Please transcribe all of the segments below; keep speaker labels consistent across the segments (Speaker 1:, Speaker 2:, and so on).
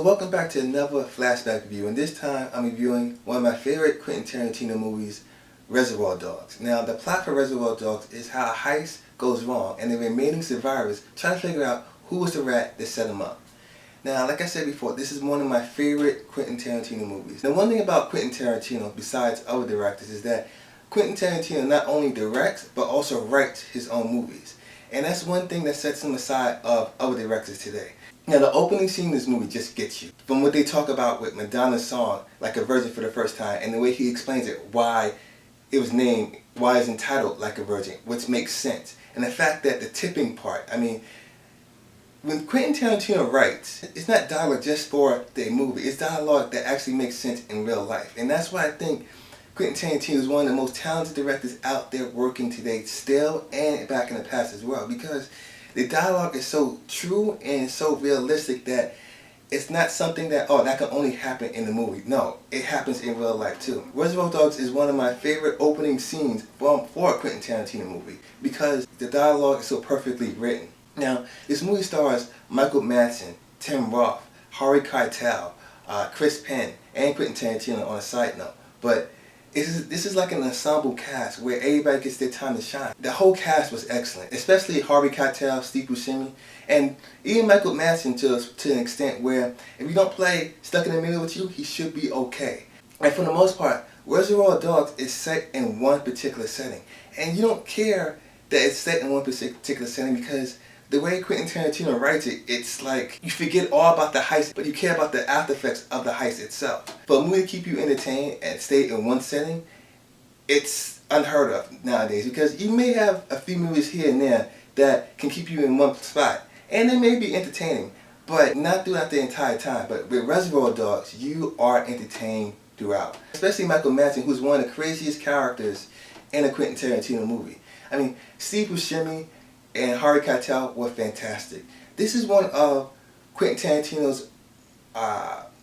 Speaker 1: So welcome back to another Flashback review, and this time I'm reviewing one of my favorite Quentin Tarantino movies, Reservoir Dogs. Now, the plot for Reservoir Dogs is how a heist goes wrong and the remaining survivors try to figure out who was the rat that set them up. Now, like I said before, this is one of my favorite Quentin Tarantino movies. Now, one thing about Quentin Tarantino, besides other directors, is that Quentin Tarantino not only directs, but also writes his own movies. And that's one thing that sets him aside of other directors today. Now, the opening scene in this movie just gets you. From what they talk about with Madonna's song, Like a Virgin for the First Time, and the way he explains it, why it was named, why it's entitled Like a Virgin, which makes sense. And the fact that the tipping part, I mean, when Quentin Tarantino writes, it's not dialogue just for the movie, it's dialogue that actually makes sense in real life. And that's why I think Quentin Tarantino is one of the most talented directors out there working today still, and back in the past as well, because the dialogue is so true and so realistic that it's not something that, oh, that can only happen in the movie. No, it happens in real life too. Reservoir Dogs is one of my favorite opening scenes for a Quentin Tarantino movie because the dialogue is so perfectly written. Now, this movie stars Michael Madsen, Tim Roth, Harvey Keitel, Chris Penn, and Quentin Tarantino on a side note. But this is like an ensemble cast where everybody gets their time to shine. The whole cast was excellent, especially Harvey Keitel, Steve Buscemi, and even Michael Madsen to an extent where if you don't play Stuck in the Middle with you, he should be okay. And for the most part, Reservoir Dogs is set in one particular setting. And you don't care that it's set in one particular setting because the way Quentin Tarantino writes it, it's like you forget all about the heist, but you care about the after effects of the heist itself. For a movie to keep you entertained and stay in one setting, it's unheard of nowadays because you may have a few movies here and there that can keep you in one spot. And they may be entertaining, but not throughout the entire time. But with Reservoir Dogs, you are entertained throughout. Especially Michael Madsen, who's one of the craziest characters in a Quentin Tarantino movie. I mean, Steve Buscemi and Harvey Keitel were fantastic. This is one of Quentin Tarantino's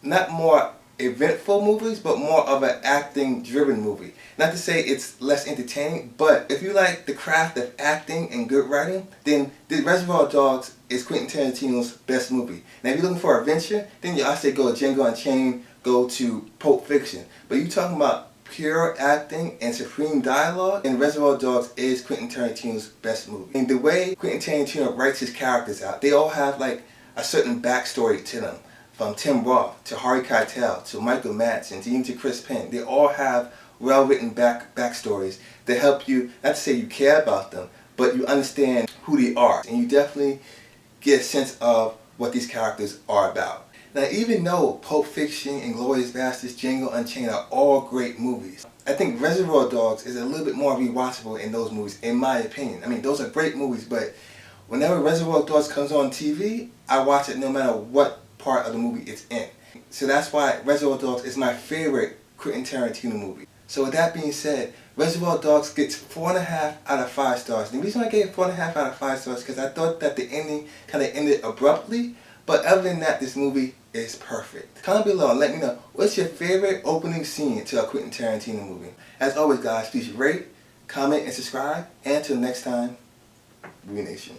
Speaker 1: not more eventful movies, but more of an acting-driven movie. Not to say it's less entertaining, but if you like the craft of acting and good writing, then the Reservoir Dogs is Quentin Tarantino's best movie. Now, if you're looking for adventure, then I say go to Django Unchained, go to Pulp Fiction. But you're talking about pure acting and supreme dialogue, and Reservoir Dogs is Quentin Tarantino's best movie. And the way Quentin Tarantino writes his characters out, they all have like a certain backstory to them. From Tim Roth to Harvey Keitel to Michael Madsen to even to Chris Penn, they all have well-written backstories that help you, not to say you care about them, but you understand who they are, and you definitely get a sense of what these characters are about. Now, even though Pulp Fiction, Inglourious Basterds, Django Unchained are all great movies, I think Reservoir Dogs is a little bit more rewatchable in those movies, in my opinion. I mean, those are great movies, but whenever Reservoir Dogs comes on TV, I watch it no matter what part of the movie it's in. So that's why Reservoir Dogs is my favorite Quentin Tarantino movie. So with that being said, Reservoir Dogs gets 4.5 out of 5 stars. The reason I gave it 4.5 out of 5 stars is because I thought that the ending kind of ended abruptly. But other than that, this movie is perfect. Comment below and let me know what's your favorite opening scene to a Quentin Tarantino movie. As always, guys, please rate, comment, and subscribe. And until next time, Rue Nation.